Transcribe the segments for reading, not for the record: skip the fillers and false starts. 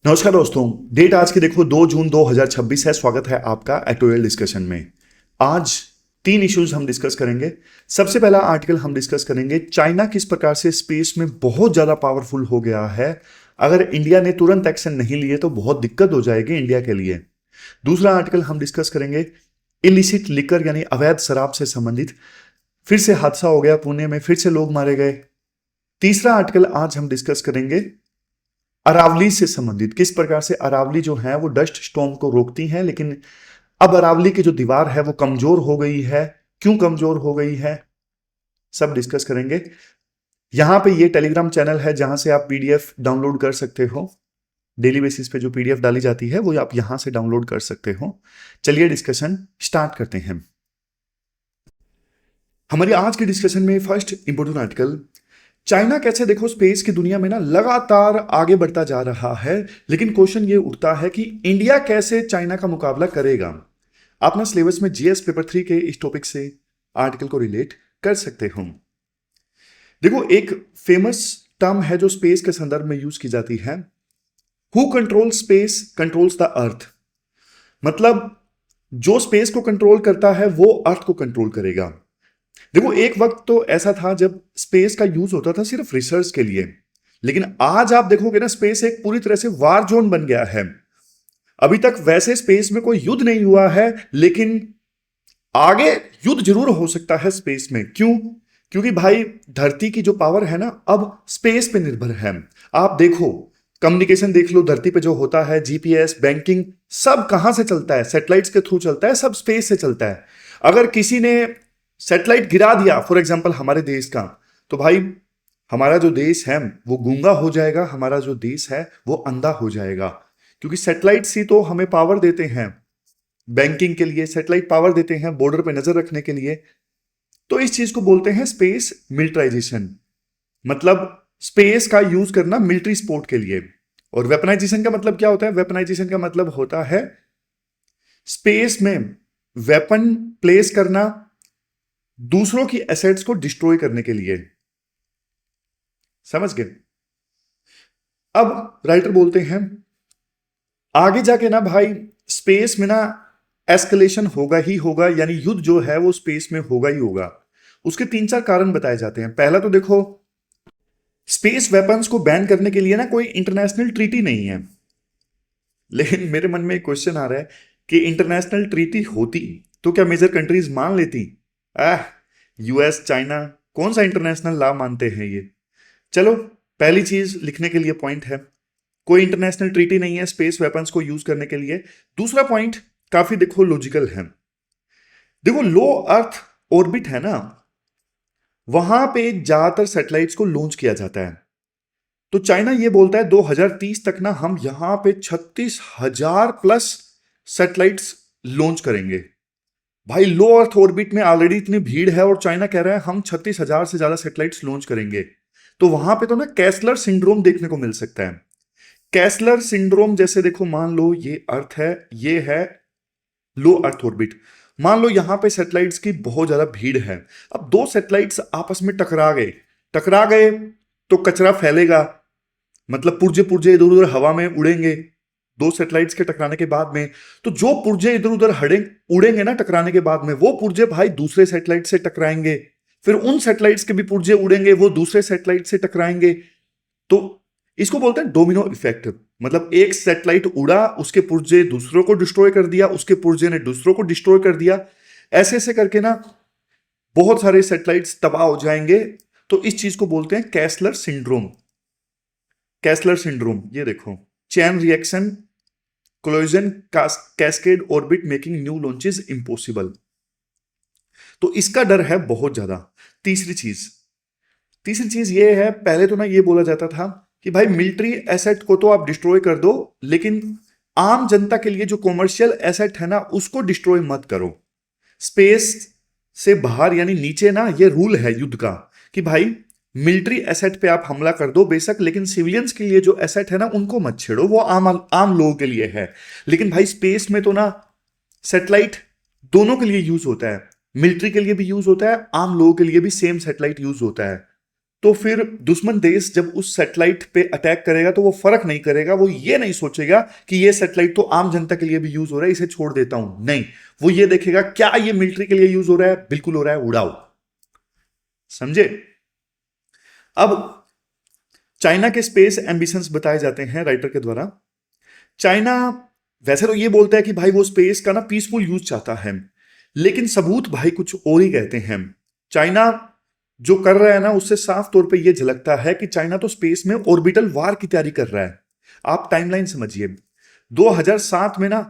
नमस्कार दोस्तों। डेट आज की देखो 2 जून 2026 है। स्वागत है आपका एक्टोरियल डिस्कशन में। आज 3 इश्यूज हम डिस्कस करेंगे। सबसे पहला आर्टिकल हम डिस्कस करेंगे, चाइना किस प्रकार से स्पेस में बहुत ज्यादा पावरफुल हो गया है। अगर इंडिया ने तुरंत एक्शन नहीं लिए तो बहुत दिक्कत हो जाएगी इंडिया के लिए। दूसरा आर्टिकल हम डिस्कस करेंगे, इलिसिट लिकर यानी अवैध शराब से संबंधित फिर से हादसा हो गया पुणे में, फिर से लोग मारे गए। तीसरा आर्टिकल आज हम डिस्कस करेंगे अरावली से संबंधित, किस प्रकार से अरावली जो है वो डस्ट स्टॉर्म को रोकती है, लेकिन अब अरावली की जो दीवार है वो कमजोर हो गई है। क्यों कमजोर हो गई है, सब डिस्कस करेंगे। यहां पे ये टेलीग्राम चैनल है जहां से आप पीडीएफ डाउनलोड कर सकते हो। डेली बेसिस पे जो पीडीएफ डाली जाती है वो आप यहां से डाउनलोड कर सकते हो। चलिए डिस्कशन स्टार्ट करते हैं। हमारी आज की डिस्कशन में फर्स्ट इंपोर्टेंट आर्टिकल, चाइना कैसे देखो स्पेस की दुनिया में ना लगातार आगे बढ़ता जा रहा है, लेकिन क्वेश्चन ये उठता है कि इंडिया कैसे चाइना का मुकाबला करेगा। आप ना सिलेबस में जीएस पेपर 3 के इस टॉपिक से आर्टिकल को रिलेट कर सकते हो। देखो, एक फेमस टर्म है जो स्पेस के संदर्भ में यूज की जाती है, who control space controls the earth. मतलब जो स्पेस को कंट्रोल करता है वो अर्थ को कंट्रोल करेगा। देखो, एक वक्त तो ऐसा था जब स्पेस का यूज होता था सिर्फ रिसर्च के लिए, लेकिन आज आप देखोगे ना स्पेस एक पूरी तरह से वार जोन बन गया है। अभी तक वैसे स्पेस में कोई युद्ध नहीं हुआ है, लेकिन आगे युद्ध जरूर हो सकता है स्पेस में। क्यों? क्योंकि भाई धरती की जो पावर है ना अब स्पेस पे निर्भर है। आप देखो, कम्युनिकेशन देख लो, धरती पे जो होता है, जीपीएस, बैंकिंग, सब कहां से चलता है? सैटेलाइट्स के थ्रू चलता है, सब स्पेस से चलता है। अगर किसी ने सैटेलाइट गिरा दिया फॉर एग्जांपल हमारे देश का, तो भाई हमारा जो देश है वो गूंगा हो जाएगा, हमारा जो देश है वो अंधा हो जाएगा। क्योंकि सैटेलाइट्स ही तो हमें पावर देते हैं, बैंकिंग के लिए सैटेलाइट पावर देते हैं, बॉर्डर पे नजर रखने के लिए। तो इस चीज को बोलते हैं स्पेस मिलिटराइजेशन, मतलब स्पेस का यूज करना मिलिट्री स्पोर्ट के लिए। और वेपनाइजेशन का मतलब क्या होता है? वेपनाइजेशन का मतलब होता है स्पेस में वेपन प्लेस करना दूसरों की एसेट्स को डिस्ट्रॉय करने के लिए। समझ गए? अब राइटर बोलते हैं आगे जाके ना भाई स्पेस में ना एस्केलेशन होगा ही होगा, यानी युद्ध जो है वो स्पेस में होगा ही होगा। उसके 3-4 कारण बताए जाते हैं। पहला तो देखो, स्पेस वेपन्स को बैन करने के लिए ना कोई इंटरनेशनल ट्रीटी नहीं है। लेकिन मेरे मन में एक क्वेश्चन आ रहा है कि इंटरनेशनल ट्रीटी होती तो क्या मेजर कंट्रीज मान लेती? यूएस, चाइना कौन सा इंटरनेशनल लॉ मानते हैं ये। चलो, पहली चीज लिखने के लिए पॉइंट है, कोई इंटरनेशनल ट्रीटी नहीं है स्पेस वेपन्स को यूज करने के लिए। दूसरा पॉइंट काफी देखो लॉजिकल है। देखो, लो अर्थ ऑर्बिट है ना, वहां पे ज्यादातर सैटेलाइट्स को लॉन्च किया जाता है। तो चाइना ये बोलता है 2030 तक ना हम यहां पे 36,000 प्लस सैटेलाइट्स लॉन्च करेंगे। भाई लो अर्थ ऑर्बिट में ऑलरेडी इतनी भीड़ है और चाइना कह रहा है हम 36,000 से ज्यादा सैटेलाइट्स लॉन्च करेंगे। तो वहां पे तो ना कैसलर सिंड्रोम देखने को मिल सकता है। कैसलर सिंड्रोम जैसे देखो, मान लो ये अर्थ है, ये है लो अर्थ ऑर्बिट। मान लो यहां पे सैटेलाइट्स की बहुत ज्यादा भीड़ है। अब दो सैटेलाइट्स आपस में टकरा गए तो कचरा फैलेगा, मतलब पुर्जे पुर्जे इधर उधर हवा में उड़ेंगे दो सैटेलाइट्स के टकराने के बाद में। तो जो पुर्जे इधर उधर उड़ेंगे ना टकराने के बाद में, वो पुर्जे भाई दूसरे सैटेलाइट से टकराएंगे, फिर उन सैटेलाइट्स के भी पुर्जे उड़ेंगे, वो दूसरे सैटेलाइट से टकराएंगे। तो इसको बोलते हैं डोमिनो इफेक्ट। मतलब एक सैटेलाइट उड़ा, उसके पुर्जे दूसरों को डिस्ट्रॉय कर दिया, उसके पुर्जे ने दूसरों को डिस्ट्रॉय कर दिया, ऐसे ऐसे करके ना बहुत सारे सैटेलाइट्स तबाह हो जाएंगे। तो इस चीज को बोलते हैं कैसलर सिंड्रोम। कैसलर सिंड्रोम ये देखो, chain reaction collision cascade orbit making new launches impossible. तो इसका डर है बहुत ज्यादा। तीसरी चीज ये है, पहले तो ना ये बोला जाता था कि भाई मिलिट्री एसेट को तो आप डिस्ट्रॉय कर दो, लेकिन आम जनता के लिए जो कॉमर्शियल एसेट है ना उसको डिस्ट्रॉय मत करो। स्पेस से बाहर यानी नीचे ना ये रूल है युद्ध का कि भाई मिलिट्री एसेट पे आप हमला कर दो बेशक, लेकिन सिविलियंस के लिए जो एसेट है ना उनको मत छेड़ो, वो आम आम लोगों के लिए है। लेकिन भाई स्पेस में तो ना सैटेलाइट दोनों के लिए यूज होता है, मिलिट्री के लिए भी यूज होता है, आम लोगों के लिए भी सेम सैटेलाइट यूज होता है। तो फिर दुश्मन देश जब उस सैटेलाइट पे अटैक करेगा तो वो फर्क नहीं करेगा, वो ये नहीं सोचेगा कि ये सैटेलाइट तो आम जनता के लिए भी यूज हो रहा है, इसे छोड़ देता हूं। नहीं, वो ये देखेगा क्या ये मिलिट्री के लिए यूज हो रहा है, बिल्कुल हो रहा है, उड़ाओ। समझे? अब चाइना के स्पेस एम्बिशंस बताए जाते हैं राइटर के द्वारा। चाइना वैसे तो ये बोलता है कि भाई वो स्पेस का ना पीसफुल यूज चाहता है, लेकिन सबूत भाई कुछ और ही कहते हैं। चाइना जो कर रहा है ना, उससे साफ तौर पे ये झलकता है कि चाइना तो स्पेस में ऑर्बिटल वार की तैयारी कर रहा है। आप टाइमलाइन समझिए, 2007 में ना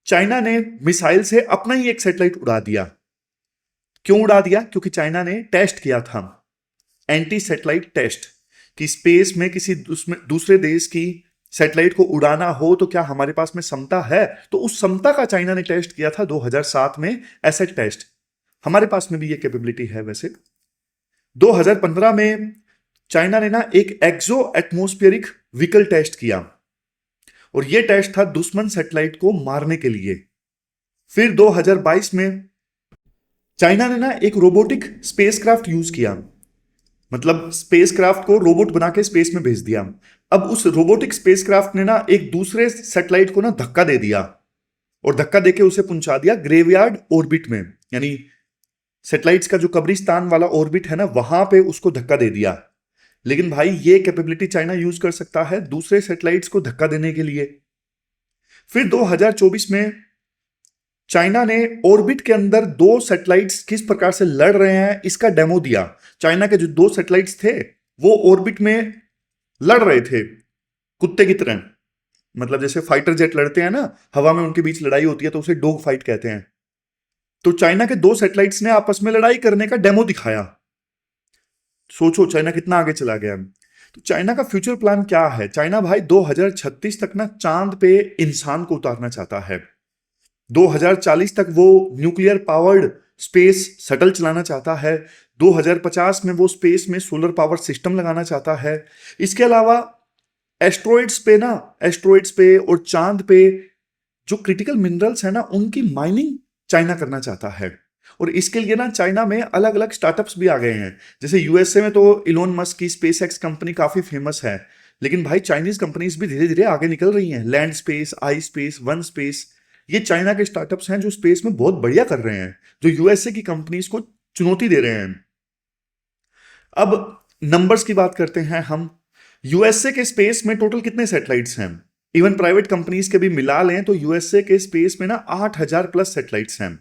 चाइना ने मिसाइल से अपना ही एक सैटेलाइट उड़ा दिया। क्यों उड़ा दिया? क्योंकि चाइना ने टेस्ट किया था, एंटी सैटेलाइट टेस्ट, कि स्पेस में किसी दूसरे देश की सैटेलाइट को उड़ाना हो तो क्या हमारे पास में क्षमता है। तो उस क्षमता का चाइना ने टेस्ट किया था 2007 में, एसेट टेस्ट। हमारे पास में भी ये कैपेबिलिटी है। वैसे 2015 में चाइना ने ना एक एक्सो एटमोस्फेरिक व्हीकल टेस्ट किया, और ये टेस्ट था दुश्मन सैटेलाइट को मारने के लिए। फिर 2022 में चाइना ने ना एक रोबोटिक स्पेसक्राफ्ट यूज किया, मतलब स्पेसक्राफ्ट को रोबोट बना के स्पेस में भेज दिया। अब उस रोबोटिक स्पेसक्राफ्ट ने ना एक दूसरे सैटेलाइट को ना धक्का दे दिया, और धक्का देके उसे पहुंचा दिया ग्रेवयार्ड ऑर्बिट में, यानी सैटेलाइट्स का जो कब्रिस्तान वाला ऑर्बिट है ना, वहां पे उसको धक्का दे दिया। लेकिन भाई ये कैपेबिलिटी चाइना यूज कर सकता है दूसरे सैटेलाइट्स को धक्का देने के लिए। फिर 2024 में चाइना ने ऑर्बिट के अंदर दो सैटेलाइट्स किस प्रकार से लड़ रहे हैं इसका डेमो दिया। चाइना के जो दो सैटेलाइट्स थे वो ऑर्बिट में लड़ रहे थे कुत्ते की तरह, मतलब जैसे फाइटर जेट लड़ते हैं ना, हवा में उनके बीच लड़ाई होती है तो उसे डॉग फाइट कहते हैं। तो चाइना के दो सैटेलाइट्स ने आपस में लड़ाई करने का डेमो दिखाया। सोचो चाइना कितना आगे चला गया। तो चाइना का फ्यूचर प्लान क्या है? चाइना भाई 2036 तक ना चांद पे इंसान को उतारना चाहता है। 2040 तक वो न्यूक्लियर पावर्ड स्पेस शटल चलाना चाहता है। 2050 में वो स्पेस में सोलर पावर सिस्टम लगाना चाहता है। इसके अलावा एस्ट्रॉइड्स पे और चांद पे जो क्रिटिकल मिनरल्स है ना, उनकी माइनिंग चाइना करना चाहता है। और इसके लिए ना चाइना में अलग अलग स्टार्टअप्स भी आ गए हैं। जैसे यूएसए में तो इलोन मस्क की स्पेस एक्स कंपनी काफी फेमस है, लेकिन भाई चाइनीज कंपनीज भी धीरे धीरे आगे निकल रही हैं। लैंड स्पेस, आई स्पेस, वन स्पेस, ये चाइना के स्टार्टअप्स हैं जो स्पेस में बहुत बढ़िया कर रहे हैं, जो यूएसए की कंपनीज को चुनौती दे रहे हैं। अब नंबर्स की बात करते हैं हम। यूएसए के स्पेस में टोटल कितने सैटेलाइट्स हैं? इवन प्राइवेट कंपनीज के भी मिला लें तो यूएसए के स्पेस में ना 8000 प्लस सैटेलाइट्स हैं।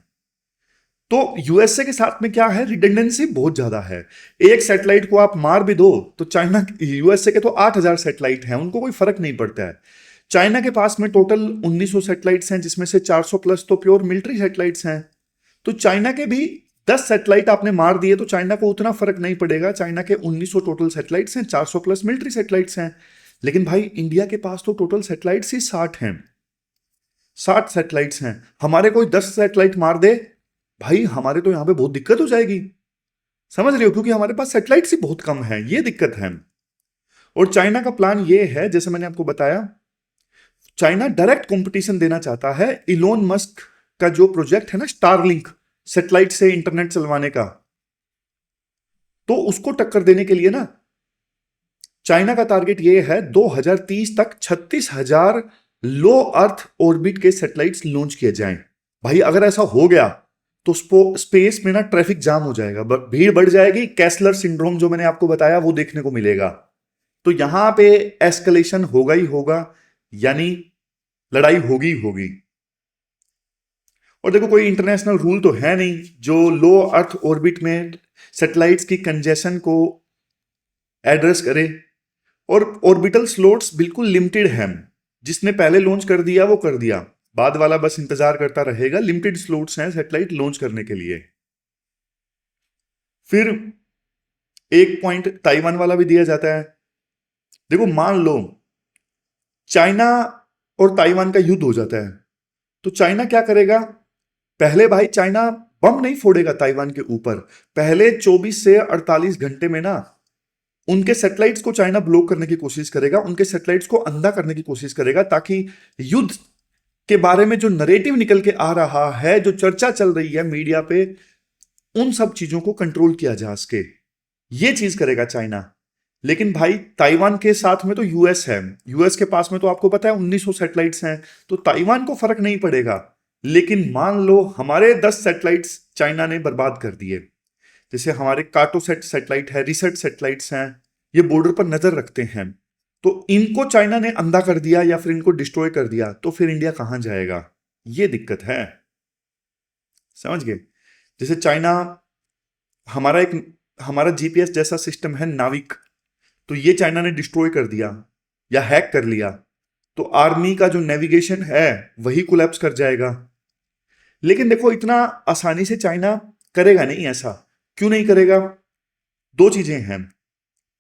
तो यूएसए के साथ में क्या है, रिडंडेंसी बहुत ज्यादा है। एक सैटेलाइट को आप मार भी दो तो चाइना, यूएसए के तो 8000 सैटेलाइट हैं, उनको कोई फर्क नहीं पड़ता है। चाइना के पास में टोटल 1900 सैटेलाइट्स हैं, जिसमें से 400 प्लस तो प्योर मिलिट्री सैटेलाइट्स हैं। तो चाइना के भी 10 सैटेलाइट आपने मार दिए तो चाइना को उतना फर्क नहीं पड़ेगा। चाइना के 1900 टोटल सैटेलाइट्स हैं, 400 प्लस मिलिट्री सैटेलाइट्स हैं। लेकिन भाई इंडिया के पास तो टोटल सैटेलाइट्स ही 60 हैं, 60 सैटेलाइट्स हैं। हमारे कोई 10 सैटेलाइट मार दे भाई, हमारे तो यहां पे बहुत दिक्कत हो जाएगी। समझ रहे हो? क्योंकि हमारे पास सैटेलाइट्स ही बहुत कम है, ये दिक्कत है। और चाइना का प्लान ये है, जैसे मैंने आपको बताया, चाइना डायरेक्ट कंपटीशन देना चाहता है इलोन मस्क का जो प्रोजेक्ट है ना, स्टारलिंक, सैटेलाइट से इंटरनेट चलवाने का। तो उसको टक्कर देने के लिए ना चाइना का टारगेट ये है 2030 तक 36,000 लो अर्थ ऑर्बिट के सैटेलाइट्स लॉन्च किए जाएं। भाई अगर ऐसा हो गया तो स्पेस में ना ट्रैफिक जाम हो जाएगा, भीड़ बढ़ जाएगी। कैसलर सिंड्रोम जो मैंने आपको बताया वो देखने को मिलेगा। तो यहां पे एस्केलेशन होगा ही होगा, यानी लड़ाई होगी ही होगी। और देखो कोई इंटरनेशनल रूल तो है नहीं जो लो अर्थ ऑर्बिट में सैटेलाइट्स की कंजेशन को एड्रेस करे। और ऑर्बिटल स्लॉट्स बिल्कुल लिमिटेड हैं, जिसने पहले लॉन्च कर दिया वो कर दिया, बाद वाला बस इंतजार करता रहेगा। लिमिटेड स्लॉट्स हैं सैटेलाइट लॉन्च करने के लिए। फिर एक पॉइंट ताइवान वाला भी दिया जाता है। देखो मान लो चाइना और ताइवान का युद्ध हो जाता है, तो चाइना क्या करेगा? पहले भाई चाइना बम नहीं फोड़ेगा ताइवान के ऊपर। पहले 24 से 48 घंटे में ना उनके सैटेलाइट्स को चाइना ब्लॉक करने की कोशिश करेगा, उनके सैटेलाइट्स को अंधा करने की कोशिश करेगा, ताकि युद्ध के बारे में जो नरेटिव निकल के आ रहा है, जो चर्चा चल रही है मीडिया पे, उन सब चीजों को कंट्रोल किया जा सके। ये चीज करेगा चाइना। लेकिन भाई ताइवान के साथ में तो यूएस है, यूएस के पास में तो आपको पता है 1900 सैटेलाइट्स हैं, तो ताइवान को फर्क नहीं पड़ेगा। लेकिन मान लो हमारे 10 सैटेलाइट्स चाइना ने बर्बाद कर दिए, जैसे हमारे कार्टोसैट सैटेलाइट है, रिसर्च सैटेलाइट्स हैं, ये बॉर्डर पर नजर रखते हैं, तो इनको चाइना ने अंधा कर दिया या फिर इनको डिस्ट्रॉय कर दिया, तो फिर इंडिया कहां जाएगा? ये दिक्कत है, समझ गए? जैसे चाइना, हमारा जीपीएस जैसा सिस्टम है नाविक, तो ये चाइना ने डिस्ट्रॉय कर दिया या हैक कर लिया, तो आर्मी का जो नेविगेशन है वही कोलैप्स कर जाएगा। लेकिन देखो इतना आसानी से चाइना करेगा नहीं ऐसा। क्यों नहीं करेगा? दो चीजें हैं।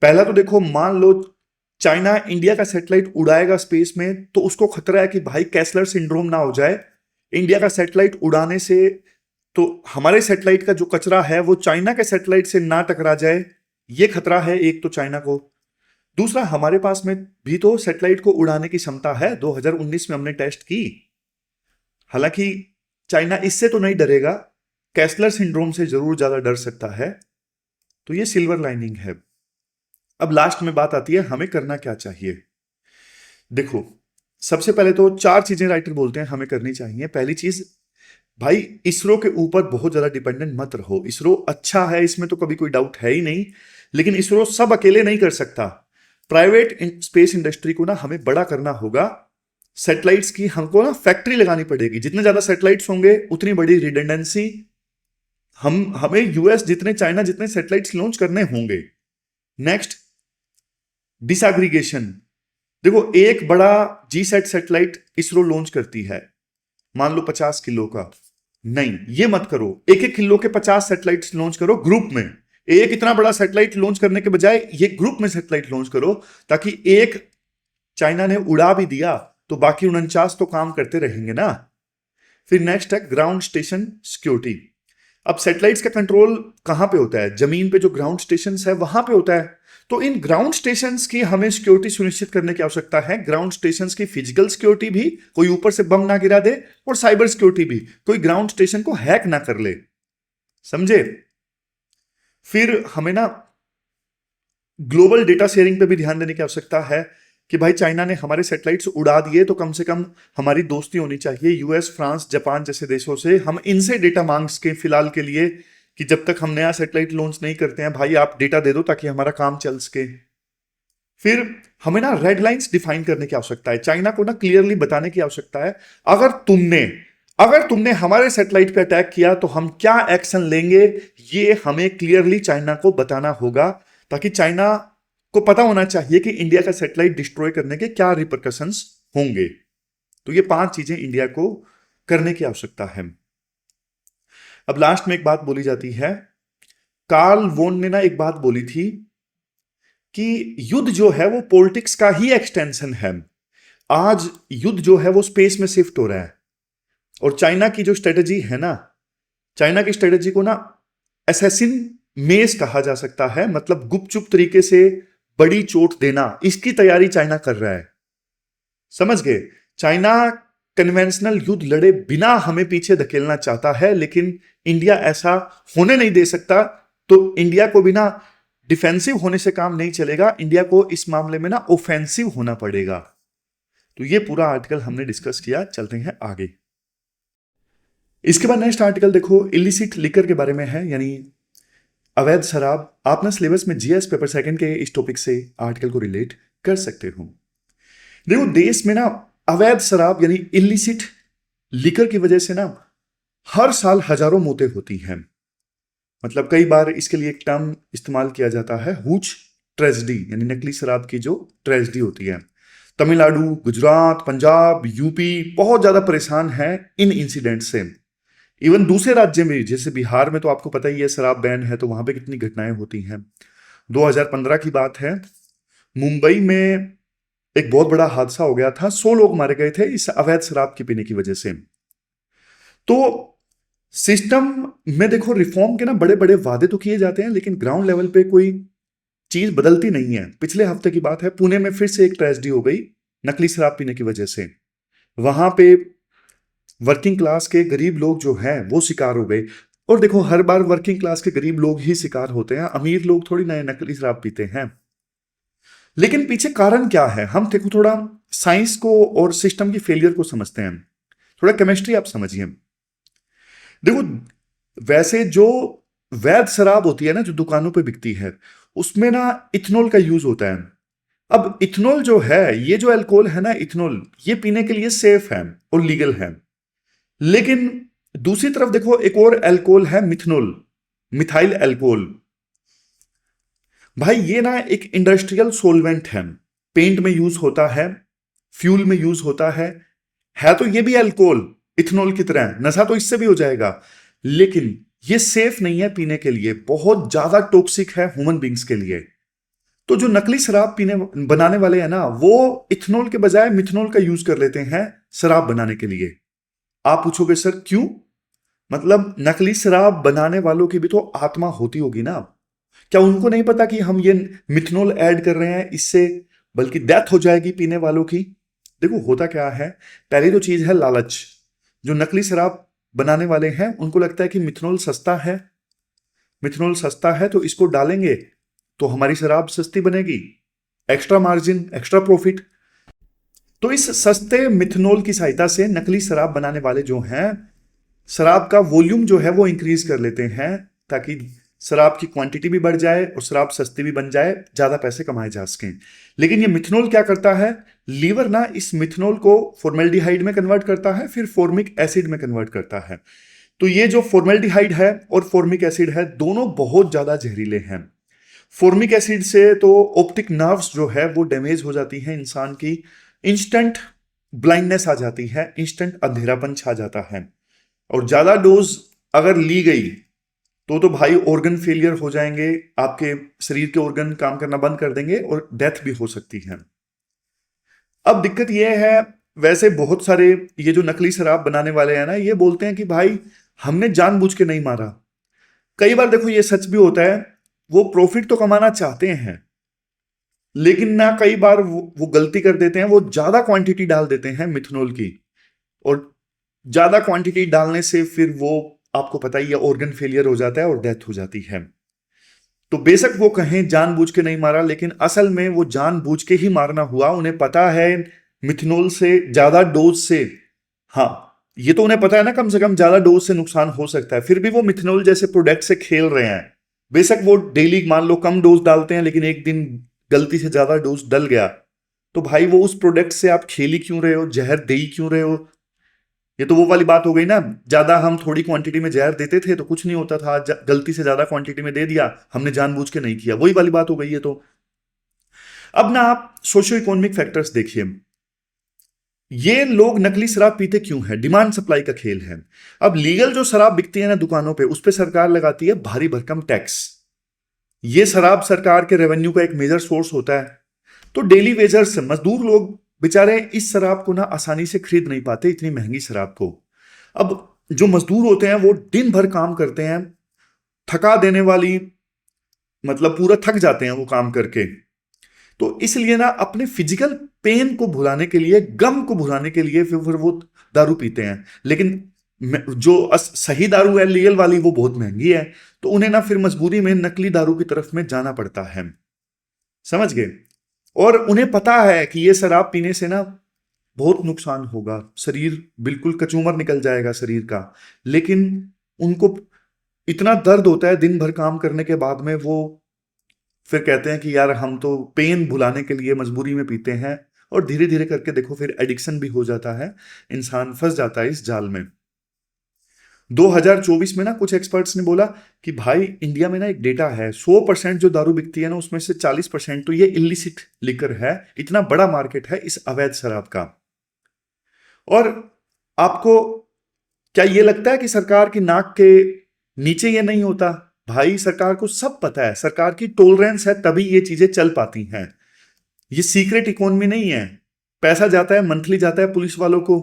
पहला तो देखो, मान लो चाइना इंडिया का सैटेलाइट उड़ाएगा स्पेस में, तो उसको खतरा है कि भाई कैसलर सिंड्रोम ना हो जाए, इंडिया का सैटेलाइट उड़ाने से तो हमारे सैटेलाइट का जो कचरा है वो चाइना के सैटेलाइट से ना टकरा जाए, ये खतरा है एक तो चाइना को। दूसरा, हमारे पास में भी तो सैटेलाइट को उड़ाने की क्षमता है, 2019 में हमने टेस्ट की। हालांकि चाइना इससे तो नहीं डरेगा, कैसलर सिंड्रोम से जरूर ज्यादा डर सकता है, तो ये सिल्वर लाइनिंग है। अब लास्ट में बात आती है हमें करना क्या चाहिए। देखो, सबसे पहले तो 4 चीजें राइटर बोलते हैं हमें करनी चाहिए। पहली चीज, भाई इसरो के ऊपर बहुत ज्यादा डिपेंडेंट मत रहो। इसरो अच्छा है, इसमें तो कभी कोई डाउट है ही नहीं, लेकिन इसरो सब अकेले नहीं कर सकता। प्राइवेट स्पेस इंडस्ट्री को ना हमें बड़ा करना होगा। सैटेलाइट्स की हमको ना फैक्ट्री लगानी पड़ेगी, जितने ज्यादा सैटेलाइट्स होंगे उतनी बड़ी रिडंडेंसी, हमें यूएस जितने, चाइना जितने सैटेलाइट्स लॉन्च करने होंगे। Next, disaggregation. देखो, एक बड़ा जीसैट सैटेलाइट इसरो लॉन्च करती है, मान लो 50 किलो का, नहीं ये मत करो, 1-1 किलो के 50 सैटेलाइट्स लॉन्च करो ग्रुप में। एक इतना बड़ा सैटेलाइट लॉन्च करने के बजाय ये ग्रुप में सैटेलाइट लॉन्च करो, ताकि एक चाइना ने उड़ा भी दिया तो बाकी 49 तो काम करते रहेंगे ना। फिर नेक्स्ट है ग्राउंड स्टेशन सिक्योरिटी। अब सैटेलाइट्स का कंट्रोल कहां पे होता है? जमीन पे जो ग्राउंड स्टेशन है वहां पे होता है, तो इन ग्राउंड स्टेशंस की हमें सिक्योरिटी सुनिश्चित करने की आवश्यकता है। ग्राउंड स्टेशंस की फिजिकल सिक्योरिटी भी, कोई ऊपर से बम ना गिरा दे, और साइबर सिक्योरिटी भी, कोई ग्राउंड स्टेशन को हैक ना कर ले, समझे? फिर हमें ना ग्लोबल डेटा शेयरिंग पे भी ध्यान देने की आवश्यकता है कि भाई चाइना ने हमारे सैटेलाइट्स उड़ा दिए तो कम से कम हमारी दोस्ती होनी चाहिए यूएस, फ्रांस, जापान जैसे देशों से। हम इनसे डेटा मांग सके फिलहाल के लिए कि जब तक हम नया सैटेलाइट लॉन्च नहीं करते हैं, भाई आप डेटा दे दो ताकि हमारा काम चल सके। फिर हमें ना रेड लाइंस डिफाइन करने की आवश्यकता है, चाइना को ना क्लियरली बताने की आवश्यकता है, अगर तुमने हमारे सैटेलाइट पे अटैक किया तो हम क्या एक्शन लेंगे, ये हमें क्लियरली चाइना को बताना होगा, ताकि चाइना को पता होना चाहिए कि इंडिया का सैटेलाइट डिस्ट्रॉय करने के क्या रिपरकशंस होंगे। तो ये 5 चीजें इंडिया को करने की आवश्यकता है। अब लास्ट में एक बात बोली जाती है, कार्ल वोन ने ना एक बात बोली थी कि युद्ध जो है वो पॉलिटिक्स का ही एक्सटेंशन है। आज युद्ध जो है वो स्पेस में शिफ्ट हो रहा है, और चाइना की जो स्ट्रेटजी है ना, चाइना की स्ट्रेटजी को ना असैसिन मेस कहा जा सकता है, मतलब गुपचुप तरीके से बड़ी चोट देना, इसकी तैयारी चाइना कर रहा है, समझ गए? चाइना कन्वेंशनल युद्ध लड़े बिना हमें पीछे धकेलना चाहता है, लेकिन इंडिया ऐसा होने नहीं दे सकता। तो इंडिया को बिना डिफेंसिव होने से काम नहीं चलेगा, इंडिया को इस मामले में ना ऑफेंसिव होना पड़ेगा। तो ये पूरा आर्टिकल हमने डिस्कस किया, चलते हैं आगे। इसके बाद नेक्स्ट आर्टिकल देखो, इलिसिट लिकर के बारे में है, यानी अवैध शराब। आप ना सिलेबस में जीएस पेपर सेकंड के इस टॉपिक से आर्टिकल को रिलेट कर सकते हो। देखो, देश में ना अवैध शराब यानी इलिसिट लिकर की वजह से ना हर साल हजारों मौतें होती हैं। मतलब कई बार इसके लिए एक टर्म इस्तेमाल किया जाता है, हुच ट्रेजेडी, यानी नकली शराब की जो ट्रेजेडी होती है। तमिलनाडु, गुजरात, पंजाब, यूपी बहुत ज्यादा परेशान है इन इंसिडेंट से। इवन दूसरे राज्य में जैसे बिहार में तो आपको पता ही है शराब बैन है, तो वहां पे कितनी घटनाएं होती हैं। 2015 की बात है, मुंबई में एक बहुत बड़ा हादसा हो गया था, 100 लोग मारे गए थे इस अवैध शराब की पीने की वजह से। तो सिस्टम में देखो, रिफॉर्म के ना बड़े बड़े वादे तो किए जाते हैं, लेकिन ग्राउंड लेवल पे कोई चीज बदलती नहीं है। पिछले हफ्ते की बात है, पुणे में फिर से एक ट्रेजेडी हो गई नकली शराब पीने की वजह से। वहां पे वर्किंग क्लास के गरीब लोग जो हैं वो शिकार हो गए। और देखो हर बार वर्किंग क्लास के गरीब लोग ही शिकार होते हैं, अमीर लोग थोड़ी नए नकली शराब पीते हैं। लेकिन पीछे कारण क्या है, हम देखो थोड़ा साइंस को और सिस्टम की फेलियर को समझते हैं। थोड़ा केमिस्ट्री आप समझिए। देखो वैसे जो वैध शराब होती है ना, जो दुकानों पे बिकती है, उसमें ना इथेनॉल का यूज होता है। अब इथेनॉल जो है, ये जो अल्कोहल है ना इथेनॉल, ये पीने के लिए सेफ है और लीगल है। लेकिन दूसरी तरफ देखो एक और अल्कोहल है मिथनॉल, मिथाइल अल्कोहल। भाई ये ना एक इंडस्ट्रियल सोलवेंट है, पेंट में यूज होता है, फ्यूल में यूज होता है तो ये भी अल्कोहल इथेनॉल की तरह, नशा तो इससे भी हो जाएगा, लेकिन ये सेफ नहीं है पीने के लिए, बहुत ज्यादा टॉक्सिक है ह्यूमन बींग्स के लिए। तो जो नकली शराब पीने बनाने वाले हैं ना, वो इथेनॉल के बजाय मिथनॉल का यूज कर लेते हैं शराब बनाने के लिए। आप पूछोगे सर क्यों? मतलब नकली शराब बनाने वालों की भी तो आत्मा होती होगी ना, क्या उनको नहीं पता कि हम ये मिथनॉल ऐड कर रहे हैं, इससे बल्कि डेथ हो जाएगी पीने वालों की? देखो होता क्या है, पहली तो चीज है लालच। जो नकली शराब बनाने वाले हैं उनको लगता है कि मिथनॉल सस्ता है, मिथनॉल सस्ता है तो इसको डालेंगे तो हमारी शराब सस्ती बनेगी, एक्स्ट्रा मार्जिन, एक्स्ट्रा प्रॉफिट। तो इस सस्ते मिथनॉल की सहायता से नकली शराब बनाने वाले जो हैं, शराब का वॉल्यूम जो है वो इंक्रीज कर लेते हैं, ताकि शराब की क्वांटिटी भी बढ़ जाए और शराब सस्ती भी बन जाए, ज्यादा पैसे कमाए जा सकें। लेकिन ये मिथनॉल क्या करता है, लीवर ना इस मिथनॉल को फॉर्मेल्डिहाइड में कन्वर्ट करता है, फिर फॉर्मिक एसिड में कन्वर्ट करता है। तो ये जो फॉर्मेल्डिहाइड है और फॉर्मिक एसिड है, दोनों बहुत ज्यादा जहरीले हैं। फॉर्मिक एसिड से तो ऑप्टिक नर्व्स जो है वो डैमेज हो जाती है इंसान की, इंस्टेंट ब्लाइंडनेस आ जाती है, इंस्टेंट अंधेरापन छा जाता है। और ज्यादा डोज अगर ली गई तो भाई ऑर्गन फेलियर हो जाएंगे, आपके शरीर के ऑर्गन काम करना बंद कर देंगे और डेथ भी हो सकती है। अब दिक्कत यह है, वैसे बहुत सारे ये जो नकली शराब बनाने वाले हैं ना, ये बोलते हैं कि भाई हमने जानबूझ के नहीं मारा। कई बार देखो ये सच भी होता है, वो प्रॉफिट तो कमाना चाहते हैं, लेकिन ना कई बार वो गलती कर देते हैं, वो ज्यादा क्वांटिटी डाल देते हैं मिथनॉल की, और ज्यादा क्वांटिटी डालने से फिर वो आपको पता ही है ऑर्गन फेलियर हो जाता है और डेथ हो जाती है। तो बेशक वो कहें जानबूझ के नहीं मारा, लेकिन असल में वो जानबूझ के ही मारना हुआ। उन्हें पता है मिथनॉल से ज्यादा डोज से, हाँ ये तो उन्हें पता है ना, कम से कम ज्यादा डोज से नुकसान हो सकता है, फिर भी वो मिथनॉल जैसे प्रोडक्ट से खेल रहे हैं। बेशक वो डेली मान लो कम डोज डालते हैं, लेकिन एक दिन गलती से ज्यादा डोज डल गया, तो भाई वो उस प्रोडक्ट से आप खेल ही क्यों रहे हो, जहर दे ही क्यों रहे हो? ये तो वो वाली बात हो गई ना, ज्यादा हम थोड़ी क्वांटिटी में जहर देते थे तो कुछ नहीं होता था, गलती से ज्यादा क्वांटिटी में दे दिया, हमने जानबूझ के नहीं किया, वही वाली बात हो गई है। तो अब ना आप सोशियो इकोनॉमिक फैक्टर्स देखिए, ये लोग नकली शराब पीते क्यों है? डिमांड सप्लाई का खेल है। अब लीगल जो शराब बिकती है ना दुकानों पे, उस पे सरकार लगाती है भारी भरकम टैक्स। ये शराब सरकार के रेवेन्यू का एक मेजर सोर्स होता है। तो डेली वेजर्स मजदूर लोग बेचारे इस शराब को ना आसानी से खरीद नहीं पाते, इतनी महंगी शराब को। अब जो मजदूर होते हैं वो दिन भर काम करते हैं, थका देने वाली, मतलब पूरा थक जाते हैं वो काम करके। तो इसलिए ना अपने फिजिकल पेन को भुलाने के लिए, गम को भुलाने के लिए फिर वो दारू पीते हैं। लेकिन जो सही दारू है लीगल वाली, वो बहुत महंगी है, तो उन्हें ना फिर मजबूरी में नकली दारू की तरफ में जाना पड़ता है। समझ गए? और उन्हें पता है कि ये शराब पीने से ना बहुत नुकसान होगा, शरीर बिल्कुल कचूमर निकल जाएगा शरीर का, लेकिन उनको इतना दर्द होता है दिन भर काम करने के बाद में, वो फिर कहते हैं कि यार हम तो पेन भुलाने के लिए मजबूरी में पीते हैं। और धीरे धीरे करके देखो फिर एडिक्शन भी हो जाता है, इंसान फंस जाता है इस जाल में। 2024 में ना कुछ एक्सपर्ट्स ने बोला कि भाई इंडिया में ना एक डेटा है, 100% जो दारू बिकती है ना उसमें से 40% तो ये इलिसिट लिकर है। इतना बड़ा मार्केट है इस अवैध शराब का। और आपको क्या ये लगता है कि सरकार की नाक के नीचे ये नहीं होता? भाई सरकार को सब पता है, सरकार की टॉलरेंस है, तभी ये चीजें चल पाती हैं। ये सीक्रेट इकोनॉमी नहीं है, पैसा जाता है, मंथली जाता है पुलिस वालों को।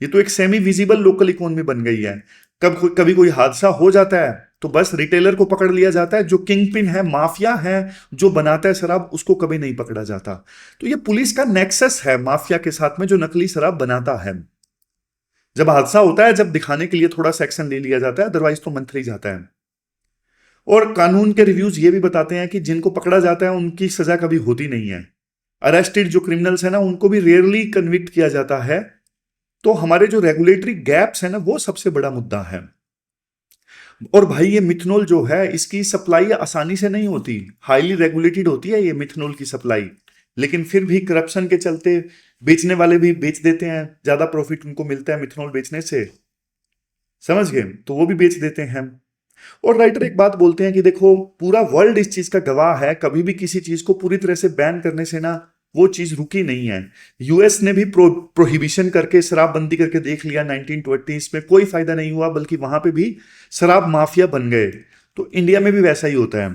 ये तो एक सेमी विजिबल लोकल इकोनॉमी बन गई है। कभी कोई हादसा हो जाता है तो बस रिटेलर को पकड़ लिया जाता है, जो किंग पिन है, माफिया है, जो बनाता है शराब, उसको कभी नहीं पकड़ा जाता। तो ये पुलिस का नेक्सस है माफिया के साथ में, जो नकली शराब बनाता है। जब हादसा होता है, जब दिखाने के लिए थोड़ा सा एक्शन ले लिया जाता है, अदरवाइज तो मंथली जाता है। और कानून के रिव्यूज ये भी बताते हैं कि जिनको पकड़ा जाता है उनकी सजा कभी होती नहीं है। अरेस्टेड जो क्रिमिनल्स है ना, उनको भी रेयरली कन्विक्ट किया जाता है। तो हमारे जो रेगुलेटरी गैप्स है ना, वो सबसे बड़ा मुद्दा है। और भाई ये मिथनॉल जो है, इसकी सप्लाई आसानी से नहीं होती, हाईली रेगुलेटेड होती है ये मिथनॉल की सप्लाई। लेकिन फिर भी करप्शन के चलते बेचने वाले भी बेच देते हैं, ज्यादा प्रॉफिट उनको मिलता है मिथनॉल बेचने से, समझ गए, तो वो भी बेच देते हैं। और राइटर एक बात बोलते हैं कि देखो, पूरा वर्ल्ड इस चीज का गवाह है, कभी भी किसी चीज को पूरी तरह से बैन करने से ना वो चीज रुकी नहीं है। यूएस ने भी प्रोहिबिशन करके, शराबबंदी करके देख लिया 1920s में, कोई फायदा नहीं हुआ, बल्कि वहां पे भी शराब माफिया बन गए। तो इंडिया में भी वैसा ही होता है।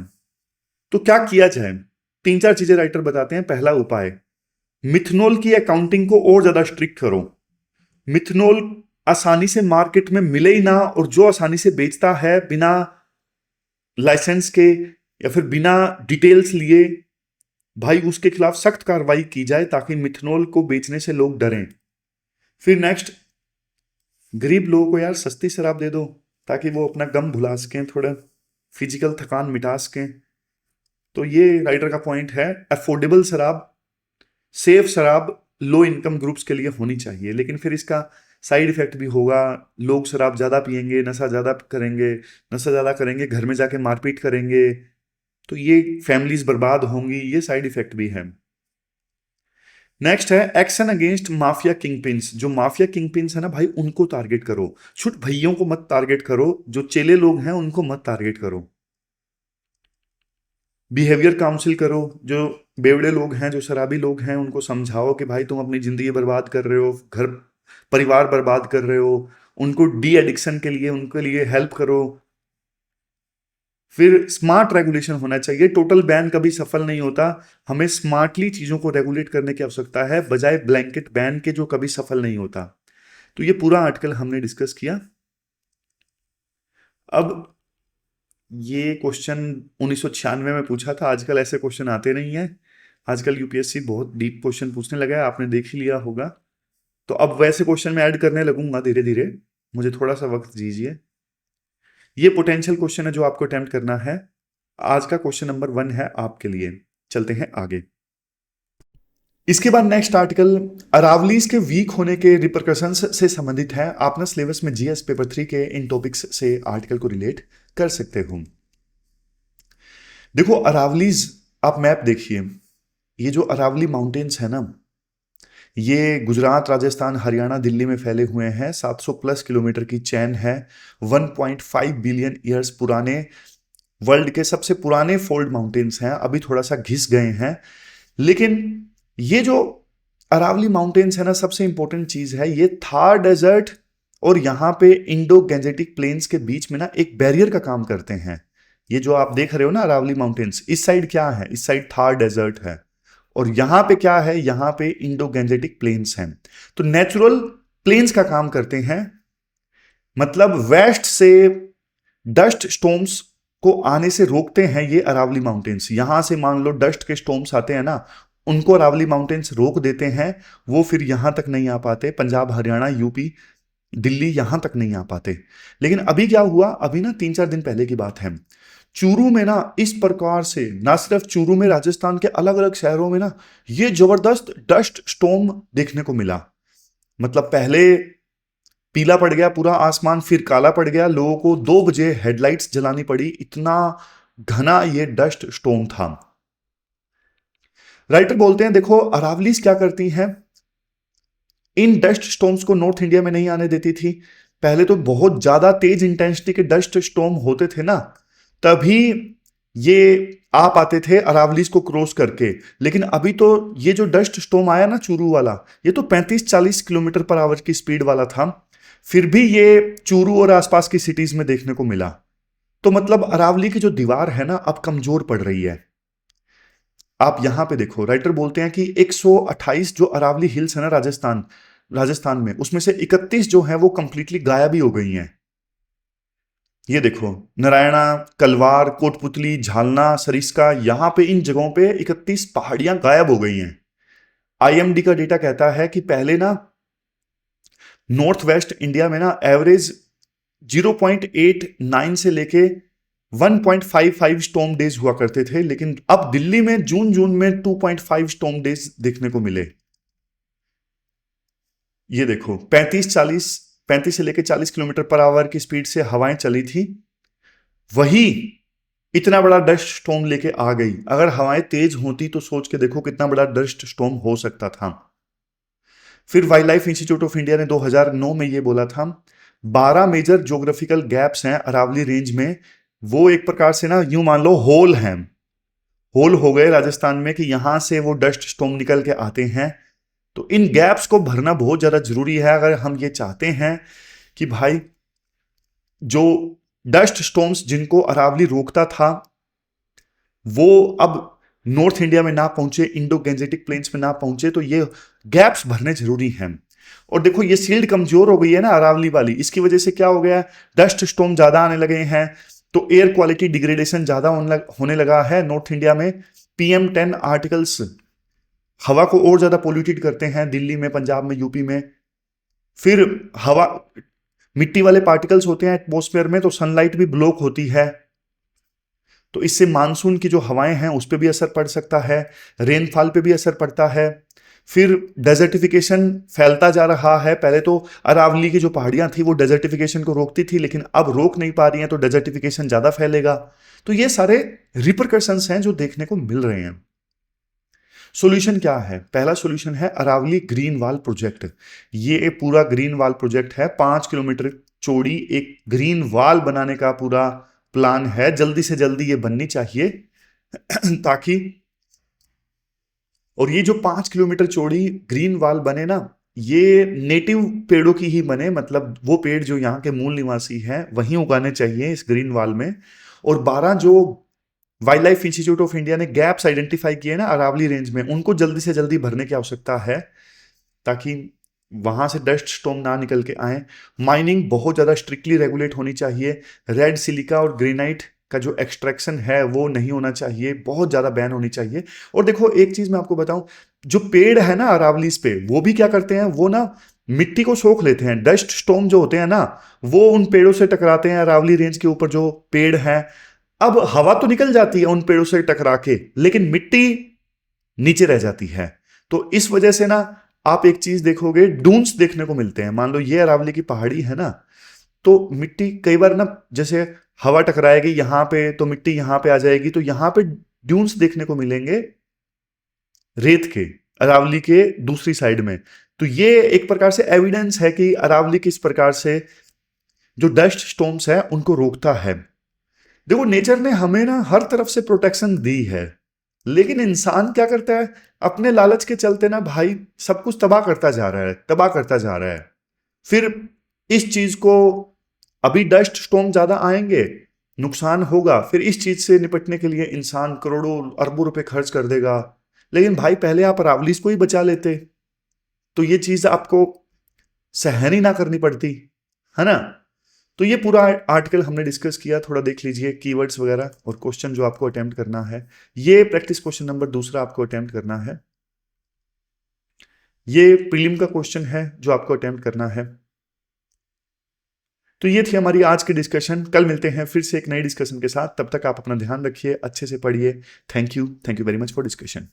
तो क्या किया जाए? 3-4 चीजें राइटर बताते हैं। पहला उपाय, मिथनॉल की अकाउंटिंग को और ज्यादा स्ट्रिक्ट करो। मिथनॉल आसानी से मार्केट में मिले ही ना, और जो आसानी से बेचता है बिना लाइसेंस के या फिर बिना डिटेल्स लिए, भाई उसके खिलाफ सख्त कार्रवाई की जाए, ताकि मिथनॉल को बेचने से लोग डरें। फिर नेक्स्ट, गरीब लोगों को यार सस्ती शराब दे दो, ताकि वो अपना गम भुला सकें, थोड़ा फिजिकल थकान मिटा सकें। तो ये राइटर का पॉइंट है, अफोर्डेबल शराब, सेफ शराब लो इनकम ग्रुप्स के लिए होनी चाहिए। लेकिन फिर इसका साइड इफेक्ट भी होगा, लोग शराब ज्यादा पिएंगे, नशा ज्यादा करेंगे, नशा ज्यादा करेंगे, घर में जाके मारपीट करेंगे, तो ये फैमिलीज बर्बाद होंगी, ये साइड इफेक्ट भी है। नेक्स्ट है एक्शन अगेंस्ट माफिया किंगपिन्स। जो माफिया किंगपिन्स है ना भाई, उनको टारगेट करो, छुट भैयों को मत टारगेट करो, जो चेले लोग हैं उनको मत टारगेट करो। बिहेवियर काउंसिल करो, जो बेवड़े लोग हैं, जो शराबी लोग हैं, उनको समझाओ कि भाई तुम अपनी जिंदगी बर्बाद कर रहे हो, घर परिवार बर्बाद कर रहे हो। उनको डी एडिक्शन के लिए, उनके लिए हेल्प करो। फिर स्मार्ट रेगुलेशन होना चाहिए, टोटल बैन कभी सफल नहीं होता, हमें स्मार्टली चीजों को रेगुलेट करने की आवश्यकता है, बजाय ब्लैंकेट बैन के, जो कभी सफल नहीं होता। तो ये पूरा आर्टिकल हमने डिस्कस किया। अब ये क्वेश्चन 1996 में पूछा था, आजकल ऐसे क्वेश्चन आते नहीं है। आजकल यूपीएससी बहुत डीप क्वेश्चन पूछने लगा है, आपने देख ही लिया होगा। तो अब वैसे क्वेश्चन में ऐड करने लगूंगा धीरे धीरे, मुझे थोड़ा सा वक्त दीजिए। ये पोटेंशियल क्वेश्चन है जो आपको अटेम्प्ट करना है। आज का क्वेश्चन नंबर 1 है आपके लिए। चलते हैं आगे। इसके बाद नेक्स्ट आर्टिकल अरावलीज के वीक होने के रिपरकशंस से संबंधित है। आप ना सिलेबस में जीएस पेपर 3 के इन टॉपिक्स से आर्टिकल को रिलेट कर सकते हो। देखो अरावलीज, आप मैप देखिए, ये जो अरावली माउंटेन्स है ना, ये गुजरात, राजस्थान, हरियाणा, दिल्ली में फैले हुए हैं। 700 प्लस किलोमीटर की चैन है। 1.5 बिलियन ईयर्स पुराने, वर्ल्ड के सबसे पुराने फोल्ड माउंटेन्स हैं। अभी थोड़ा सा घिस गए हैं, लेकिन ये जो अरावली माउंटेन्स है ना, सबसे इंपॉर्टेंट चीज है, ये थार डेजर्ट और यहाँ पे इंडो गैंजेटिक प्लेन्स के बीच में ना एक बैरियर का काम करते हैं। ये जो आप देख रहे हो ना अरावली माउंटेन्स, इस साइड क्या है? इस साइड थार डेजर्ट है, और यहां पे क्या है? यहां पे इंडो गैंजेटिक प्लेन्स हैं। तो नेचुरल प्लेन्स का काम करते हैं, मतलब वेस्ट से डस्ट स्टॉर्म्स को आने से रोकते हैं ये अरावली माउंटेन्स। यहां से मान लो डस्ट के स्टॉर्म्स आते हैं ना, उनको अरावली माउंटेन्स रोक देते हैं, वो फिर यहां तक नहीं आ पाते। पंजाब, हरियाणा, यूपी, दिल्ली यहां तक नहीं आ पाते। लेकिन अभी क्या हुआ, अभी ना 3-4 दिन पहले की बात है, चूरू में ना इस प्रकार से, ना सिर्फ चूरू में, राजस्थान के अलग अलग शहरों में ना ये जबरदस्त डस्ट स्टॉर्म देखने को मिला। मतलब पहले पीला पड़ गया पूरा आसमान, फिर काला पड़ गया, लोगों को 2 बजे हेडलाइट्स जलानी पड़ी, इतना घना ये डस्ट स्टॉर्म था। राइटर बोलते हैं देखो अरावलीज क्या करती हैं, इन डस्ट स्टॉर्म्स को नॉर्थ इंडिया में नहीं आने देती थी। पहले तो बहुत ज्यादा तेज इंटेंसिटी के डस्ट स्टॉर्म होते थे ना, तभी ये आ पाते थे अरावलीज को क्रॉस करके। लेकिन अभी तो ये जो डस्ट स्टॉर्म आया ना चूरू वाला, ये तो 35-40 किलोमीटर पर आवर की स्पीड वाला था, फिर भी ये चूरू और आसपास की सिटीज में देखने को मिला। तो मतलब अरावली की जो दीवार है ना, अब कमजोर पड़ रही है। आप यहां पे देखो, राइटर बोलते हैं कि 128 जो अरावली हिल्स है ना राजस्थान में, उसमें से 31 जो है वो कंप्लीटली गायब ही हो गई हैं। ये देखो, नारायणा, कलवार, कोटपुतली, झालना, सरिस्का, यहां पे इन जगहों पे 31 पहाड़ियां गायब हो गई हैं। आईएमडी का डेटा कहता है कि पहले ना नॉर्थ वेस्ट इंडिया में ना एवरेज 0.89 से लेके 1.55 स्टॉर्म डेज हुआ करते थे, लेकिन अब दिल्ली में जून में 2.5 स्टॉर्म डेज देखने को मिले। ये देखो 35 से लेके 40 किलोमीटर पर आवर की स्पीड से हवाएं चली थी, वही इतना बड़ा डस्ट स्टॉर्म लेके आ गई। अगर हवाएं तेज होती तो सोच के देखो कितना बड़ा डस्ट स्टॉर्म हो सकता था। फिर wild life institute of India ने 2009 में ये बोला था 12 मेजर ज्योग्राफिकल गैप्स हैं अरावली रेंज में, वो एक प्रकार से ना यूं मान लो होल हैं, होल हो गए राजस्थान में कि यहां से वो डस्ट स्टॉर्म निकल के आते हैं। तो इन गैप्स को भरना बहुत ज्यादा जरूरी है अगर हम ये चाहते हैं कि भाई जो डस्ट स्टॉर्म्स जिनको अरावली रोकता था वो अब नॉर्थ इंडिया में ना पहुंचे, इंडो गैंजेटिक प्लेन्स में ना पहुंचे, तो ये गैप्स भरने जरूरी हैं। और देखो ये सील्ड कमजोर हो गई है ना अरावली वाली, इसकी वजह से क्या हो गया, डस्ट स्टॉर्म ज्यादा आने लगे हैं, तो एयर क्वालिटी डिग्रेडेशन ज्यादा होने लगा है नॉर्थ इंडिया में। PM10 आर्टिकल्स हवा को और ज्यादा पोल्यूटेड करते हैं दिल्ली में, पंजाब में, यूपी में। फिर हवा मिट्टी वाले पार्टिकल्स होते हैं एटमॉस्फेयर में, तो सनलाइट भी ब्लॉक होती है, तो इससे मानसून की जो हवाएं हैं उस पर भी असर पड़ सकता है, रेनफॉल पे भी असर पड़ता है। फिर डेजर्टिफिकेशन फैलता जा रहा है। पहले तो अरावली की जो पहाड़ियां थी वो डेजर्टिफिकेशन को रोकती थी, लेकिन अब रोक नहीं पा रही हैं, तो डेजर्टिफिकेशन ज्यादा फैलेगा। तो ये सारे रिपरकशंस हैं जो देखने को मिल रहे हैं। सॉल्यूशन क्या है? पहला सॉल्यूशन है अरावली ग्रीन वॉल प्रोजेक्ट। ये पूरा ग्रीन वॉल प्रोजेक्ट है, 5 किलोमीटर चौड़ी एक ग्रीन वॉल बनाने का पूरा प्लान है, जल्दी से जल्दी ये बननी चाहिए ताकि, और ये जो 5 किलोमीटर चौड़ी ग्रीन वॉल बने ना, ये नेटिव पेड़ों की ही बने, मतलब वो पेड़ जो यहाँ के मूल निवासी हैं वहीं उगाने चाहिए इस ग्रीन वॉल में। और 12 जो wild life institute of India ने गैप्स आइडेंटिफाई किए ना अरावली रेंज में, उनको जल्दी से जल्दी भरने की आवश्यकता है ताकि वहां से डस्ट स्टॉर्म ना निकल के आए। माइनिंग बहुत ज्यादा स्ट्रिक्टली रेगुलेट होनी चाहिए। रेड सिलिका और ग्रेनाइट का जो एक्सट्रैक्शन है वो नहीं होना चाहिए, बहुत ज्यादा बैन होनी चाहिए। और देखो एक चीज मैं आपको बताऊं, जो पेड़ है ना अरावलीज पे, वो भी क्या करते हैं, वो ना मिट्टी को सोख लेते हैं। डस्ट स्टॉर्म जो होते हैं ना, वो उन पेड़ों से टकराते हैं अरावली रेंज के ऊपर जो पेड़ हैं। अब हवा तो निकल जाती है उन पेड़ों से टकरा के, लेकिन मिट्टी नीचे रह जाती है। तो इस वजह से ना आप एक चीज देखोगे, डून्स देखने को मिलते हैं। मान लो ये अरावली की पहाड़ी है ना, तो मिट्टी कई बार ना जैसे हवा टकराएगी यहां पे तो मिट्टी यहां पे आ जाएगी, तो यहां पे ड्यून्स देखने को मिलेंगे रेत के, अरावली के दूसरी साइड में। तो ये एक प्रकार से एविडेंस है कि अरावली किस प्रकार से जो डस्ट स्टॉर्म्स है उनको रोकता है। देखो नेचर ने हमें ना हर तरफ से प्रोटेक्शन दी है, लेकिन इंसान क्या करता है, अपने लालच के चलते ना भाई सब कुछ तबाह करता जा रहा है, तबाह करता जा रहा है। फिर इस चीज को, अभी डस्ट स्टॉर्म ज्यादा आएंगे, नुकसान होगा, फिर इस चीज से निपटने के लिए इंसान करोड़ों अरबों रुपए खर्च कर देगा। लेकिन भाई पहले आप अरावलीज को ही बचा लेते तो ये चीज आपको सहन ही ना करनी पड़ती, है ना। तो ये पूरा आर्टिकल हमने डिस्कस किया, थोड़ा देख लीजिए कीवर्ड्स वगैरह और क्वेश्चन जो आपको अटेम्प्ट करना है। ये प्रैक्टिस क्वेश्चन नंबर 2 आपको अटेम्प्ट करना है। ये प्रीलिम का क्वेश्चन है जो आपको अटेम्प्ट करना है। तो ये थी हमारी आज की डिस्कशन। कल मिलते हैं फिर से एक नई डिस्कशन के साथ, तब तक आप अपना ध्यान रखिए, अच्छे से पढ़िए। Thank you very much for discussion.